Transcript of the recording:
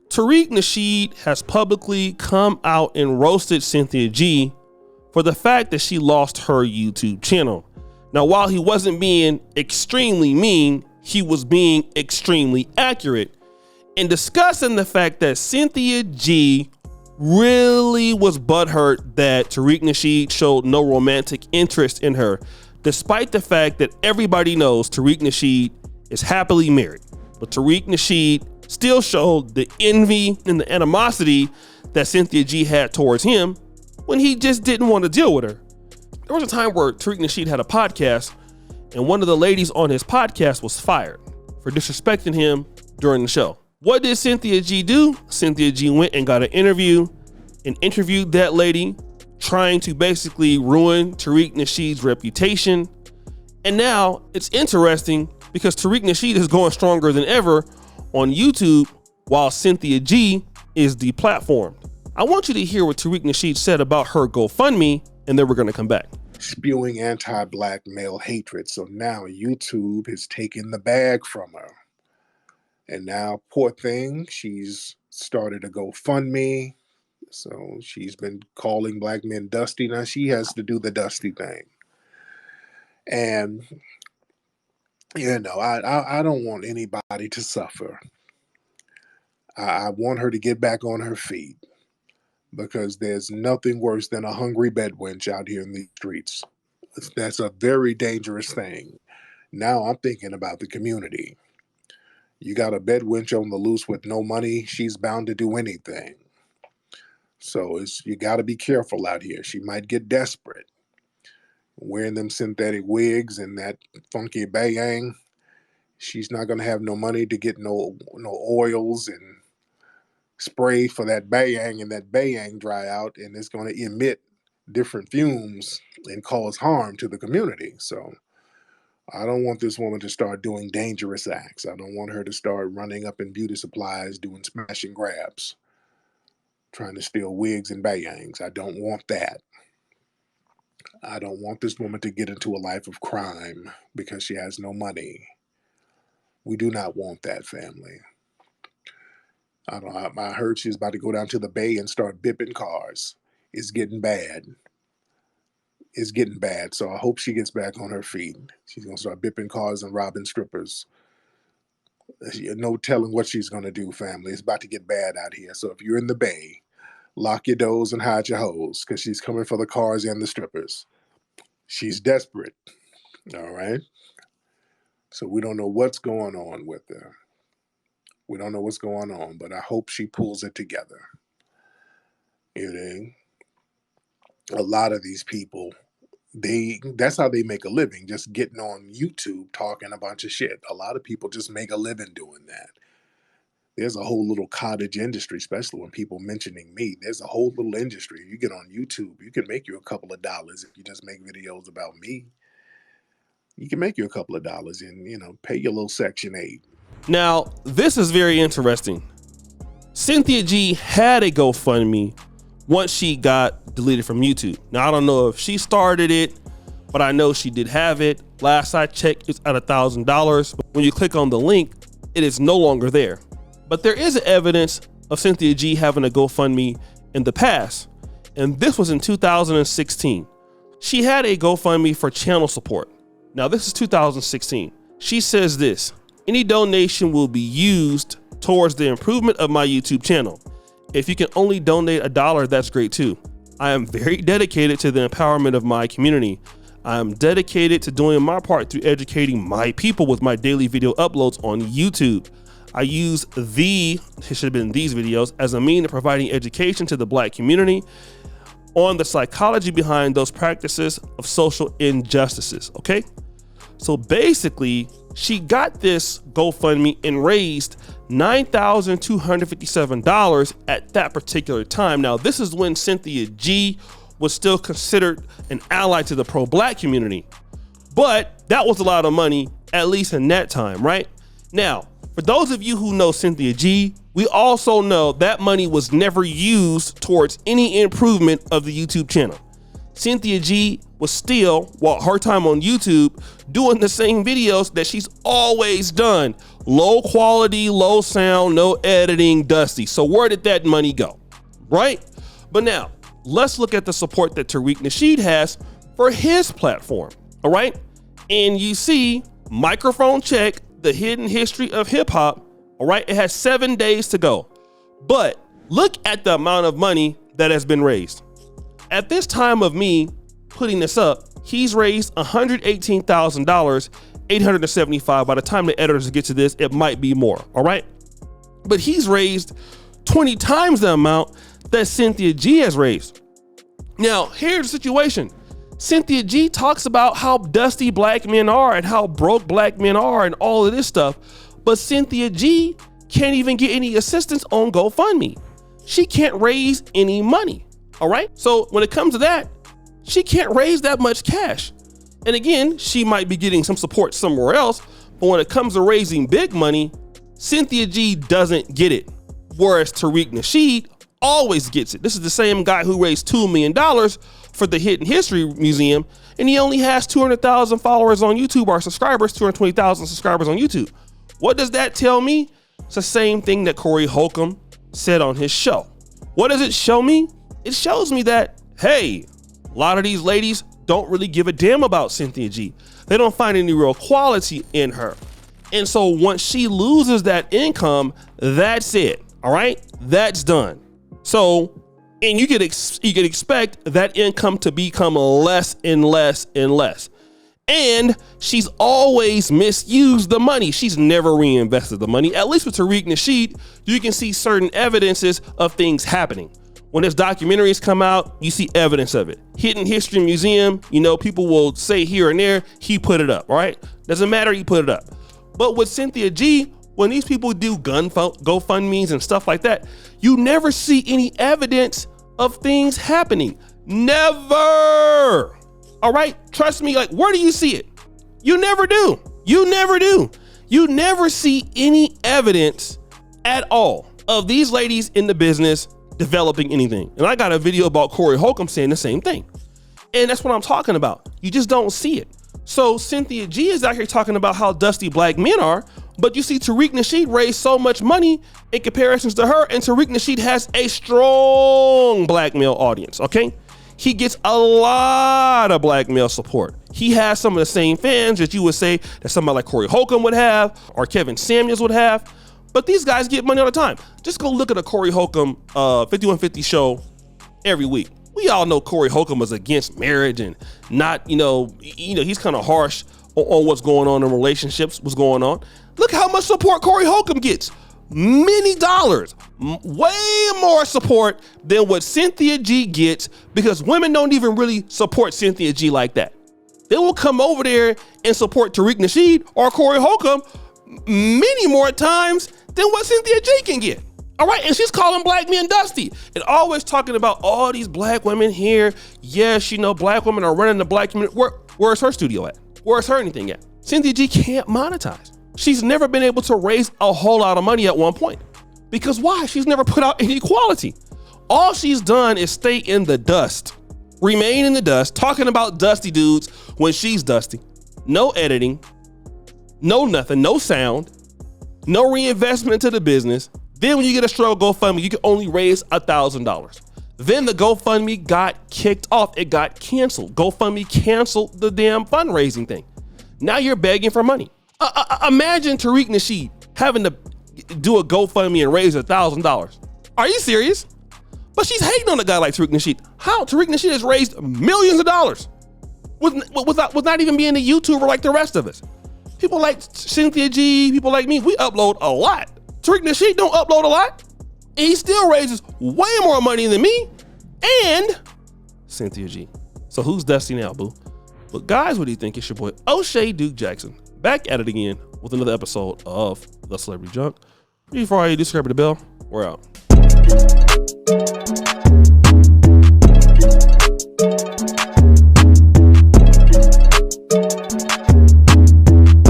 Tariq Nasheed has publicly come out and roasted Cynthia G for the fact that she lost her YouTube channel. Now, while he wasn't being extremely mean, he was being extremely accurate in discussing the fact that Cynthia G really was butthurt that Tariq Nasheed showed no romantic interest in her, despite the fact that everybody knows Tariq Nasheed is happily married. But Tariq Nasheed still showed the envy and the animosity that Cynthia G had towards him when he just didn't want to deal with her. There was a time where Tariq Nasheed had a podcast, and one of the ladies on his podcast was fired for disrespecting him during the show. What did Cynthia G do? Cynthia G went and got an interview and interviewed that lady, trying to basically ruin Tariq Nasheed's reputation. And now it's interesting because Tariq Nasheed is going stronger than ever on YouTube while Cynthia G is deplatformed. I want you to hear what Tariq Nasheed said about her GoFundMe, and then we're going to come back. Spewing anti-black male hatred. So now YouTube has taken the bag from her. And now, poor thing, she's started a GoFundMe. So she's been calling black men dusty. Now she has to do the dusty thing. And, you know, I don't want anybody to suffer. I want her to get back on her feet, because there's nothing worse than a hungry bedwench out here in the streets. That's a very dangerous thing. Now I'm thinking about the community. You got a bedwench on the loose with no money, she's bound to do anything. So you got to be careful out here. She might get desperate. Wearing them synthetic wigs and that funky bayang, she's not going to have no money to get no oils and spray for that bayang, and that bayang dry out, and it's going to emit different fumes and cause harm to the community. So I don't want this woman to start doing dangerous acts. I don't want her to start running up in beauty supplies, doing smash and grabs, trying to steal wigs and bayangs. I don't want that. I don't want this woman to get into a life of crime because she has no money. We do not want that, family. I heard she's about to go down to the bay and start bipping cars. It's getting bad. It's getting bad. So I hope she gets back on her feet. She's going to start bipping cars and robbing strippers. No telling what she's going to do, family. It's about to get bad out here. So if you're in the bay, lock your doors and hide your hoes, because she's coming for the cars and the strippers. She's desperate. All right? So we don't know what's going on with her. We don't know what's going on, but I hope she pulls it together. You know, a lot of these people, that's how they make a living, just getting on YouTube talking a bunch of shit. A lot of people just make a living doing that. There's a whole little cottage industry, especially when people mentioning me. There's a whole little industry. You get on YouTube, you can make you a couple of dollars if you just make videos about me. You can make you a couple of dollars and, you know, pay your little Section 8. Now, this is very interesting. Cynthia G had a GoFundMe once she got deleted from YouTube. Now, I don't know if she started it, but I know she did have it. Last I checked, it's at $1,000. But when you click on the link, it is no longer there. But there is evidence of Cynthia G having a GoFundMe in the past, and this was in 2016. She had a GoFundMe for channel support. Now, this is 2016. She says this: any donation will be used towards the improvement of my YouTube channel. If you can only donate $1, that's great too. I am very dedicated to the empowerment of my community. I am dedicated to doing my part through educating my people with my daily video uploads on YouTube. I use it should have been these videos, as a means of providing education to the Black community on the psychology behind those practices of social injustices, okay? So basically, she got this GoFundMe and raised $9,257 at that particular time. Now, this is when Cynthia G was still considered an ally to the pro-Black community. But that was a lot of money, at least in that time, right? Now, for those of you who know Cynthia G, we also know that money was never used towards any improvement of the YouTube channel. Cynthia G was still, while her time on YouTube, doing the same videos that she's always done, Low quality, low sound, no editing, dusty. So where did that money go? Right? But now, let's look at the support that Tariq Nasheed has for his platform. All right? And you see, microphone check, the hidden history of hip hop. All right? It has 7 days to go. But look at the amount of money that has been raised. At this time of me putting this up, he's raised $118,000, 875. By the time the editors get to this, it might be more. All right? But he's raised 20 times the amount that Cynthia G has raised. Now, here's the situation. Cynthia G talks about how dusty black men are and how broke black men are and all of this stuff. But Cynthia G can't even get any assistance on GoFundMe. She can't raise any money. All right. So when it comes to that, she can't raise that much cash. And again, she might be getting some support somewhere else. But when it comes to raising big money, Cynthia G doesn't get it. Whereas Tariq Nasheed always gets it. This is the same guy who raised $2 million for the Hidden History Museum. And he only has 200,000 followers on YouTube, or subscribers, 220,000 subscribers on YouTube. What does that tell me? It's the same thing that Corey Holcomb said on his show. What does it show me? It shows me that, hey, a lot of these ladies don't really give a damn about Cynthia G. They don't find any real quality in her. And so once she loses that income, that's it. All right, that's done. So, and you can expect that income to become less and less and less. And she's always misused the money. She's never reinvested the money. At least with Tariq Nasheed, you can see certain evidences of things happening. When his documentaries come out, you see evidence of it. Hidden History Museum, you know, people will say here and there, he put it up, all right? Doesn't matter, he put it up. But with Cynthia G, when these people do GoFundMes and stuff like that, you never see any evidence of things happening. Never. All right, trust me, like, where do you see it? You never do. You never do. You never see any evidence at all of these ladies in the business developing anything. And I got a video about Corey Holcomb saying the same thing. And that's what I'm talking about. You just don't see it. So Cynthia G is out here talking about how dusty black men are, but you see Tariq Nasheed raised so much money in comparisons to her, and Tariq Nasheed has a strong black male audience, okay? He gets a lot of black male support. He has some of the same fans that you would say that somebody like Corey Holcomb would have or Kevin Samuels would have. But these guys get money all the time. Just go look at a Corey Holcomb 5150 show every week. We all know Corey Holcomb is against marriage and not, he's kind of harsh on what's going on in relationships, what's going on. Look how much support Corey Holcomb gets. Many dollars, way more support than what Cynthia G gets, because women don't even really support Cynthia G like that. They will come over there and support Tariq Nasheed or Corey Holcomb many more times than what Cynthia G can get. All right, and she's calling black men dusty and always talking about all these black women here. Yes, black women are running the black community. Where's her studio at? Where's her anything at? Cynthia G can't monetize. She's never been able to raise a whole lot of money at one point. Because why? She's never put out any quality. All she's done is stay in the dust, remain in the dust, talking about dusty dudes when she's dusty. No editing, no nothing, no sound, no reinvestment into the business. Then when you get a struggle GoFundMe, you can only raise $1,000. Then the GoFundMe got kicked off. It got canceled. GoFundMe canceled the damn fundraising thing. Now you're begging for money. Imagine Tariq Nasheed having to do a GoFundMe and raise $1,000. Are you serious? But she's hating on a guy like Tariq Nasheed. How? Tariq Nasheed has raised millions of dollars with not even being a YouTuber like the rest of us. People like Cynthia G, people like me, we upload a lot. Tariq Nasheed don't upload a lot. And he still raises way more money than me and Cynthia G. So who's dusty now, boo? But guys, what do you think? It's your boy O'Shea Duke Jackson, back at it again with another episode of The Celebrity Junk. Before I do, subscribe to the bell. We're out.